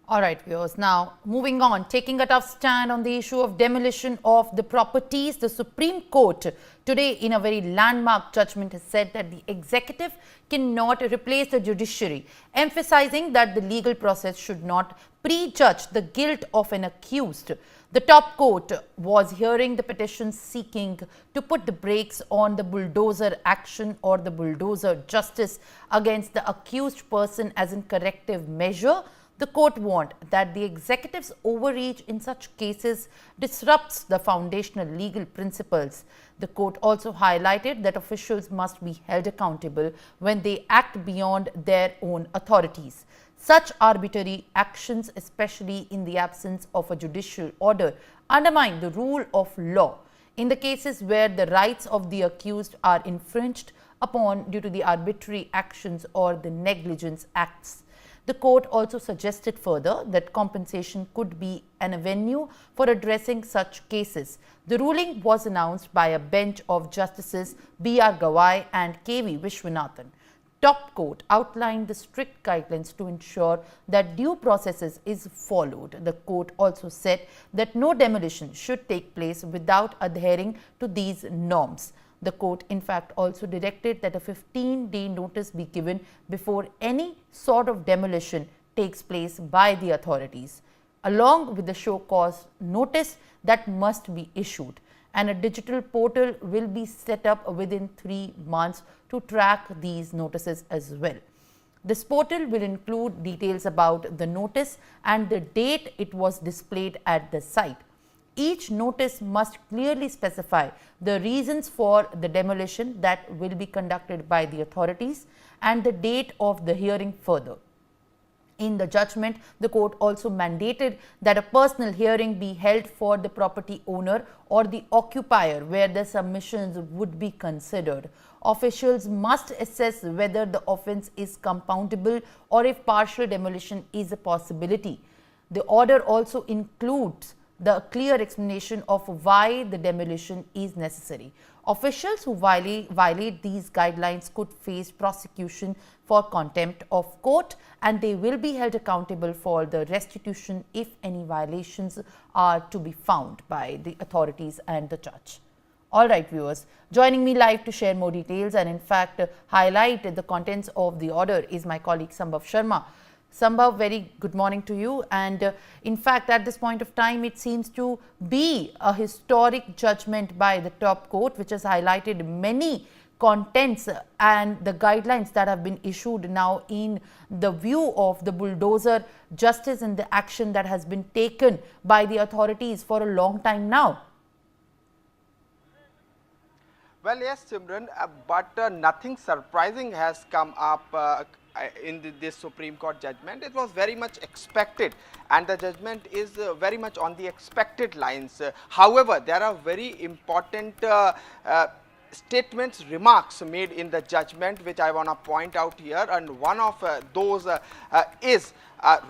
All right, viewers. Now, moving on, taking a tough stand on the issue of demolition of the properties, the Supreme Court today, in a very landmark judgment, has said that the executive cannot replace the judiciary, emphasizing that the legal process should not prejudge the guilt of an accused. The top court was hearing the petition seeking to put the brakes on the bulldozer action or the bulldozer justice against the accused person as a corrective measure. The court warned that the executive's overreach in such cases disrupts the foundational legal principles. The court also highlighted that officials must be held accountable when they act beyond their own authorities. Such arbitrary actions, especially in the absence of a judicial order, undermine the rule of law. In the cases where the rights of the accused are infringed upon due to the arbitrary actions or the negligence acts. The court also suggested further that compensation could be an avenue for addressing such cases. The ruling was announced by a bench of Justices B.R. Gawai and K.V. Vishwanathan. Top court outlined the strict guidelines to ensure that due process is followed. The court also said that no demolition should take place without adhering to these norms. The court, in fact, also directed that a 15-day notice be given before any sort of demolition takes place by the authorities, along with the show cause notice that must be issued. And a digital portal will be set up within 3 months to track these notices as well. This portal will include details about the notice and the date it was displayed at the site. Each notice must clearly specify the reasons for the demolition that will be conducted by the authorities and the date of the hearing further. In the judgment, the court also mandated that a personal hearing be held for the property owner or the occupier where the submissions would be considered. Officials must assess whether the offence is compoundable or if partial demolition is a possibility. The order also includes the clear explanation of why the demolition is necessary. Officials who violate these guidelines could face prosecution for contempt of court, and they will be held accountable for the restitution if any violations are to be found by the authorities and the judge. All right, viewers, joining me live to share more details and in fact highlight the contents of the order is my colleague Sambhav Sharma. Sambhav, very good morning to you. And in fact, at this point of time, it seems to be a historic judgment by the top court, which has highlighted many contents and the guidelines that have been issued now in the view of the bulldozer justice and the action that has been taken by the authorities for a long time now. Well, yes, Simran, but nothing surprising has come up in this Supreme Court judgment. It was very much expected, and the judgment is very much on the expected lines. However, there are very important statements, remarks made in the judgment which I want to point out here, and one of those is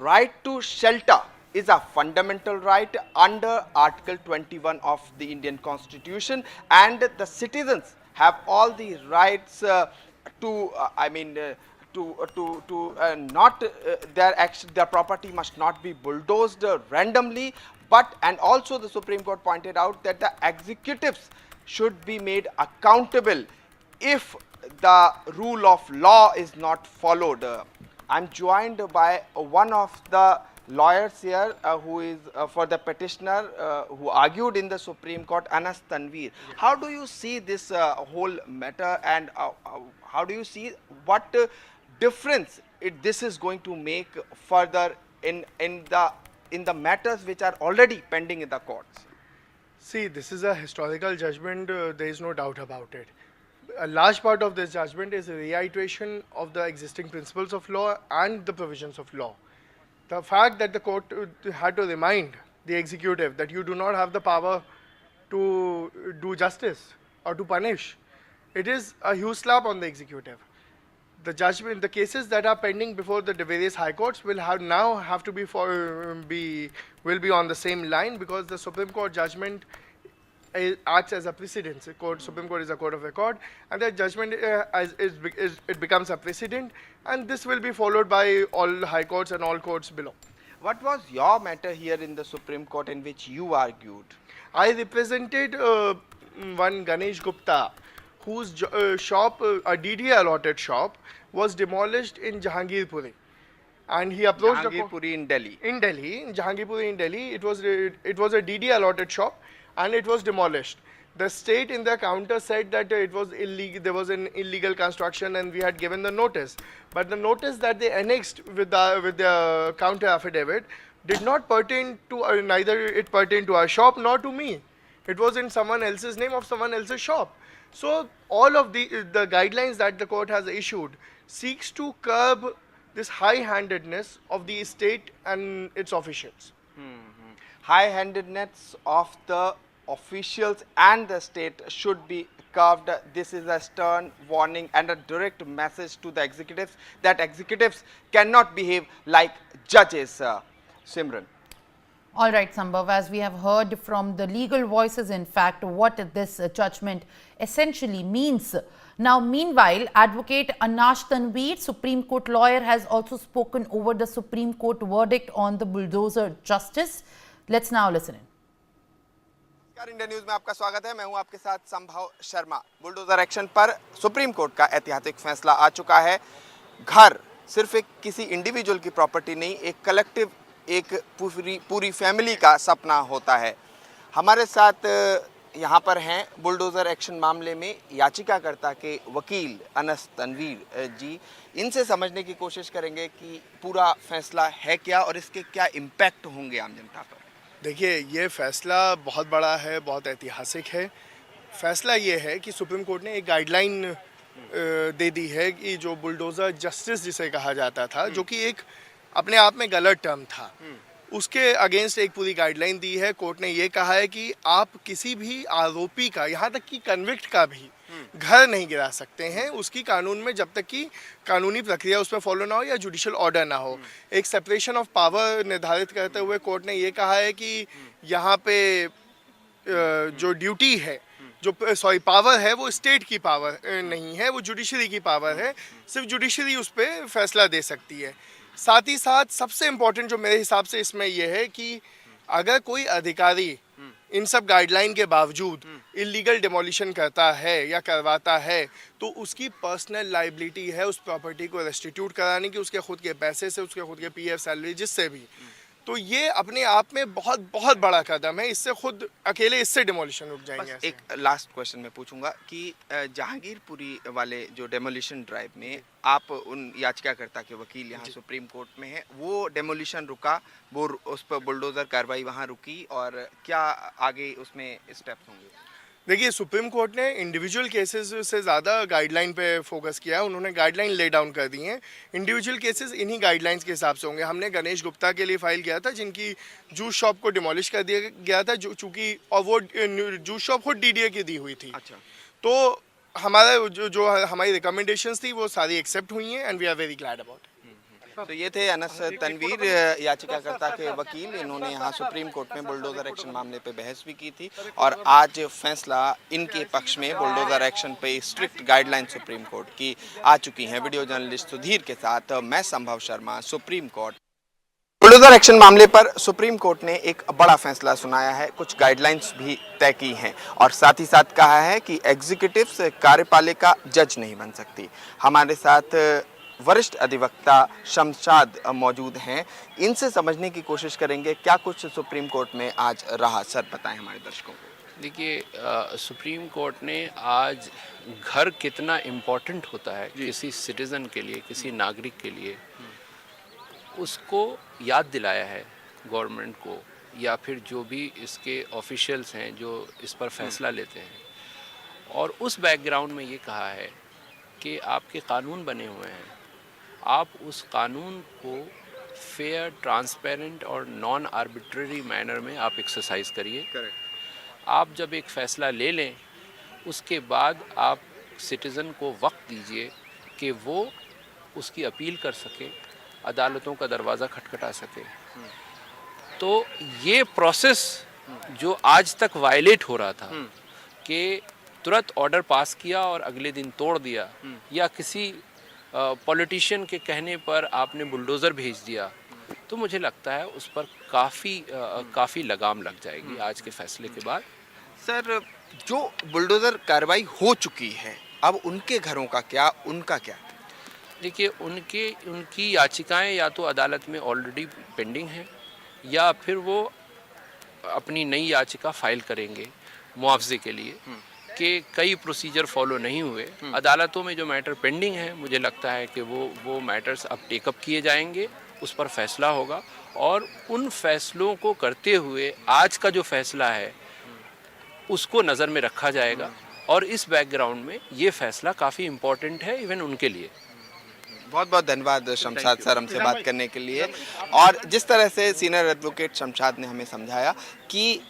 right to shelter is a fundamental right under Article 21 of the Indian Constitution, and the citizens have all the rights their property must not be bulldozed randomly, but and also the Supreme Court pointed out that the executives should be made accountable if the rule of law is not followed. I'm joined by one of the lawyers here who is for the petitioner who argued in the Supreme Court, Anas Tanveer. Yeah. How do you see this whole matter, and how do you see what difference this is going to make further in the matters which are already pending in the courts? See, this is a historical judgment, there is no doubt about it. A large part of this judgment is a reiteration of the existing principles of law and the provisions of law. The fact that the court had to remind the executive that you do not have the power to do justice or to punish, it is a huge slap on the executive. The judgment, the cases that are pending before the various high courts will now have to be on the same line, because the Supreme Court judgment acts as a precedent. Supreme Court is a court of record, and that judgment it becomes a precedent, and this will be followed by all high courts and all courts below. What was your matter here in the Supreme Court in which you argued? I represented one Ganesh Gupta, whose shop, a DD allotted shop, was demolished in Jahangirpuri, and he approached the court Jahangirpuri in Delhi. in Jahangirpuri in Delhi. It was a DD allotted shop, and it was demolished. The state in the counter said that it was illegal. There was an illegal construction, and we had given the notice. But the notice that they annexed with the counter affidavit did not pertain to neither it pertained to our shop nor to me. It was in someone else's name of someone else's shop. So all of the guidelines that the court has issued seeks to curb this high-handedness of the state and its officials. High-handedness of the officials and the state should be curbed. This is a stern warning and a direct message to the executives that executives cannot behave like judges. Simran. All right, Sambhav, as we have heard from the legal voices, in fact, what this judgment essentially means. Now, meanwhile, Advocate Anash Tanveer, Supreme Court lawyer, has also spoken over the Supreme Court verdict on the Bulldozer justice. Let's now listen in. India news में आपका स्वागत है। मैं हूं आपके साथ संभव Sharma. Bulldozer action पर सुप्रीम कोर्ट का ऐतिहासिक फैसला आ चुका है। घर सिर्फ एक किसी इंडिविजुअल की प्रॉपर्टी नहीं, एक कलेक्टिव, एक पूरी फैमिली का सपना होता है। हमारे साथ यहां पर हैं बुलडोजर एक्शन मामले में याचिकाकर्ता के वकील अनस तनवीर जी। इनसे समझने की कोशिश करेंगे कि पूरा फैसला है क्या और इसके क्या इम्पैक्ट होंगे आम जनता पर। देखिए, ये फैसला बहुत बड़ा है, बहुत ऐतिहासिक है। फैसला ये है कि सुप्रीम कोर्ट ने एक गाइडलाइन दे दी है कि जो बुलडोज़र जस्टिस जिसे कहा जाता था, जो कि एक अपने आप में गलत टर्म था, उसके अगेंस्ट एक पूरी गाइडलाइन दी है। कोर्ट ने ये कहा है कि आप किसी भी आरोपी का, यहाँ तक कि कन्विक्ट का भी घर नहीं गिरा सकते हैं उसकी कानून में, जब तक कि कानूनी प्रक्रिया उसमें फॉलो ना हो या जुडिशियल ऑर्डर ना हो। एक सेपरेशन ऑफ पावर निर्धारित करते हुए कोर्ट ने ये कहा है कि यहाँ पे जो ड्यूटी है, जो पावर है, वो स्टेट की पावर नहीं है, वो जुडिशरी की पावर है। सिर्फ जुडिशरी उस पर फैसला दे सकती है। साथ ही साथ सबसे इम्पोर्टेंट जो मेरे हिसाब से इसमें यह है कि अगर कोई अधिकारी इन सब गाइडलाइन के बावजूद इलीगल डिमोलिशन करता है या करवाता है, तो उसकी पर्सनल लाइबिलिटी है उस प्रॉपर्टी को रेस्टिट्यूट कराने की, उसके खुद के पैसे से, उसके खुद के पीएफ सैलरी, जिससे भी। तो ये अपने आप में बहुत बहुत बड़ा कदम है। इससे खुद अकेले इससे डिमोलिशन रुक जाएंगे। एक लास्ट क्वेश्चन मैं पूछूंगा कि जहांगीरपुरी वाले जो डेमोलिशन ड्राइव में आप उन याचिकाकर्ता के वकील यहाँ सुप्रीम कोर्ट में हैं, वो डेमोलिशन रुका, वो उस पर बुलडोजर कार्रवाई वहाँ रुकी, और क्या आगे उसमें स्टेप्स होंगे? देखिए, सुप्रीम कोर्ट ने इंडिविजुअल केसेस से ज़्यादा गाइडलाइन पे फोकस किया है। उन्होंने गाइडलाइन ले डाउन कर दी हैं। इंडिविजुअल केसेस इन्हीं गाइडलाइंस के हिसाब से होंगे। हमने गणेश गुप्ता के लिए फाइल किया था, जिनकी जूस शॉप को डिमोलिश कर दिया गया था, चूँकि और वो जूस शॉप खुद डीडीए की दी हुई थी। अच्छा। तो हमारा जो हमारी रिकमेंडेशंस थी वो सारी एक्सेप्ट हुई हैं, and we are very glad about. तो ये थे अनस तनवीर, याचिकाकर्ता के वकील। इन्होंने यहाँ सुप्रीम कोर्ट में बुलडोजर एक्शन मामले पे बहस भी की थी, और आज फैसला इनके पक्ष में बुलडोजर एक्शन पे स्ट्रिक्ट गाइडलाइन सुप्रीम कोर्ट की आ चुकी हैं। वीडियो जर्नलिस्ट सुधीर के साथ मैं संभव Sharma, supreme court. Bulldozer action मामले पर सुप्रीम कोर्ट ने एक बड़ा फैसला सुनाया है, कुछ गाइडलाइंस भी तय की हैं, और साथ ही साथ कहा है कि एग्जीक्यूटिव्स कार्यपालिका जज नहीं बन सकती। हमारे साथ वरिष्ठ अधिवक्ता शमशाद मौजूद हैं, इनसे समझने की कोशिश करेंगे क्या कुछ सुप्रीम कोर्ट में आज रहा। सर, बताएं हमारे दर्शकों को। देखिए, सुप्रीम कोर्ट ने आज घर कितना इम्पोर्टेंट होता है किसी सिटीज़न के लिए, किसी नागरिक के लिए, उसको याद दिलाया है गवर्नमेंट को, या फिर जो भी इसके ऑफिशियल्स हैं जो इस पर फैसला लेते हैं। और उस बैकग्राउंड में ये कहा है कि आपके कानून बने हुए हैं, आप उस कानून को फेयर, ट्रांसपेरेंट और नॉन आर्बिट्ररी मैनर में आप एक्सरसाइज करिए। आप जब एक फ़ैसला ले लें, उसके बाद आप सिटीज़न को वक्त दीजिए कि वो उसकी अपील कर सके, अदालतों का दरवाज़ा खटखटा सके। तो ये प्रोसेस जो आज तक वायलेट हो रहा था कि तुरंत ऑर्डर पास किया और अगले दिन तोड़ दिया, या किसी पॉलिटिशियन के कहने पर आपने बुलडोज़र भेज दिया, तो मुझे लगता है उस पर काफ़ी लगाम लग जाएगी आज के फैसले के बाद। सर, जो बुलडोजर कार्रवाई हो चुकी है, अब उनके घरों का क्या, उनका क्या? देखिए, उनकी याचिकाएं या तो अदालत में ऑलरेडी पेंडिंग हैं, या फिर वो अपनी नई याचिका फाइल करेंगे मुआवजे के लिए, कि कई प्रोसीजर फॉलो नहीं हुए। अदालतों में जो मैटर पेंडिंग है, मुझे लगता है कि वो मैटर्स अब टेकअप किए जाएंगे, उस पर फैसला होगा, और उन फैसलों को करते हुए आज का जो फैसला है उसको नज़र में रखा जाएगा। और इस बैकग्राउंड में ये फैसला काफ़ी इम्पोर्टेंट है इवन उनके लिए। बहुत बहुत धन्यवाद शमशाद सर हमसे बात करने के लिए। और जिस तरह से सीनियर एडवोकेट शमशाद ने हमें समझाया कि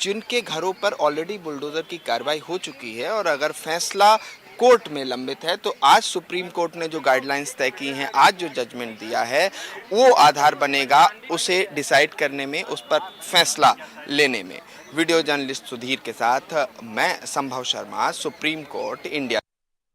जिनके घरों पर ऑलरेडी बुलडोजर की कार्रवाई हो चुकी है और अगर फैसला कोर्ट में लंबित है, तो आज सुप्रीम कोर्ट ने जो गाइडलाइंस तय की हैं, आज जो जजमेंट दिया है, वो आधार बनेगा उसे डिसाइड करने में, उस पर फैसला लेने में। वीडियो जर्नलिस्ट सुधीर के साथ मैं संभव शर्मा, सुप्रीम कोर्ट, इंडिया।